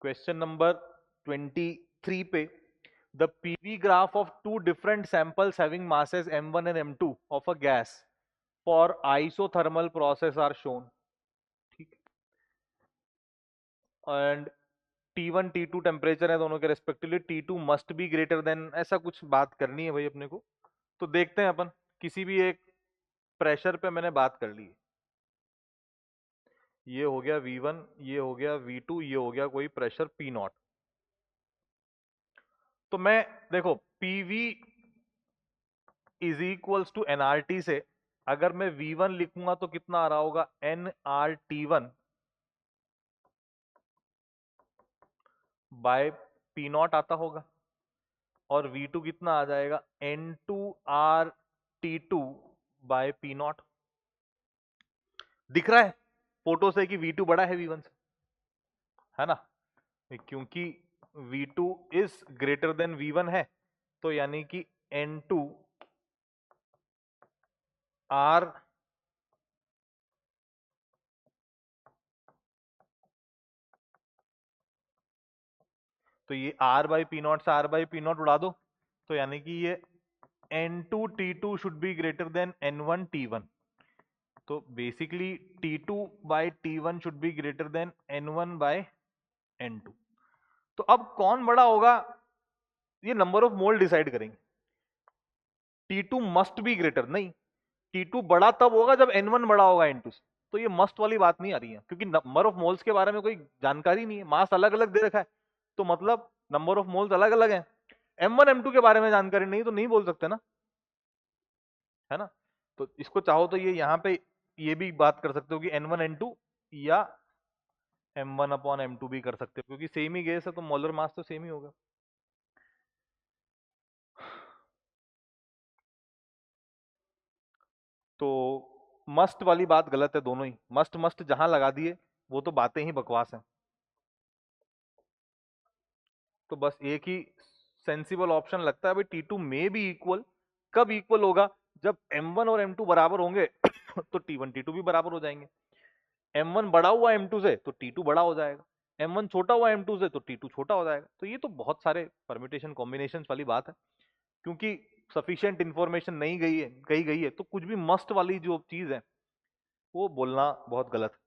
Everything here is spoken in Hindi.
क्वेश्चन नंबर 23 पे the PV graph of two different samples having masses m1 and m2 of a gas for isothermal process are shown. ठीक। एंड T1 T2 टेम्परेचर है दोनों के respectively, T2 must be greater than, ऐसा कुछ बात करनी है भाई अपने को। तो देखते हैं अपन, किसी भी एक प्रेशर पे मैंने बात कर ली। ये हो गया V1, ये हो गया V2, ये हो गया कोई प्रेशर P0। तो मैं देखो PV is equals to nRT से अगर मैं V1 लिखूंगा तो कितना आ रहा होगा, nRT1 बाय P0 आता होगा, और V2 कितना आ जाएगा, N2RT2 बाय P0। दिख रहा है फोटो से कि V2 बड़ा है V1 से, है ना, क्योंकि V2 is greater than V1 है, तो यानी कि N2R तो ये R बाई P0 से R बाई P0 उड़ा दो, तो यानी कि ये N2T2 should be greater than N1T1। तो basically T2 by T1 should be greater than N1 by N2। तो अब कौन बड़ा होगा, ये नंबर ऑफ मोल डिसाइड करेंगे। T2 मस्ट बी ग्रेटर, नहीं, T2 बड़ा तब होगा जब N1 बड़ा होगा N2 से। तो ये मस्ट वाली बात नहीं आ रही है, क्योंकि नंबर ऑफ मोल्स के बारे में कोई जानकारी नहीं है, मास अलग अलग दे रखा है, तो मतलब नंबर ऑफ मोल्स अलग अलग है। M1 M2 के बारे में जानकारी नहीं तो नहीं बोल सकते ना, है ना। तो इसको चाहो तो ये यहाँ पे ये भी बात कर सकते हो कि N1 N2 या M1 अपॉन M2 भी कर सकते हो, क्योंकि सेम ही गैस है तो मोलर मास तो सेम ही होगा। तो मस्ट वाली बात गलत है, दोनों ही मस्ट मस्ट जहां लगा दिए वो तो बातें ही बकवास हैं। तो बस एक ही सेंसिबल ऑप्शन लगता है भाई, T2 में भी इक्वल, कब इक्वल होगा, जब M1 और M2 बराबर होंगे तो T1 T2 भी बराबर हो जाएंगे। M1 बड़ा हुआ M2 से तो T2 बड़ा हो जाएगा, M1 छोटा हुआ M2 से तो T2 छोटा हो जाएगा। तो ये तो बहुत सारे परम्यूटेशन कॉम्बिनेशन वाली बात है, क्योंकि सफिशिएंट इंफॉर्मेशन नहीं गई है, कही गई है, तो कुछ भी मस्ट वाली जो चीज है वो बोलना बहुत गलत है।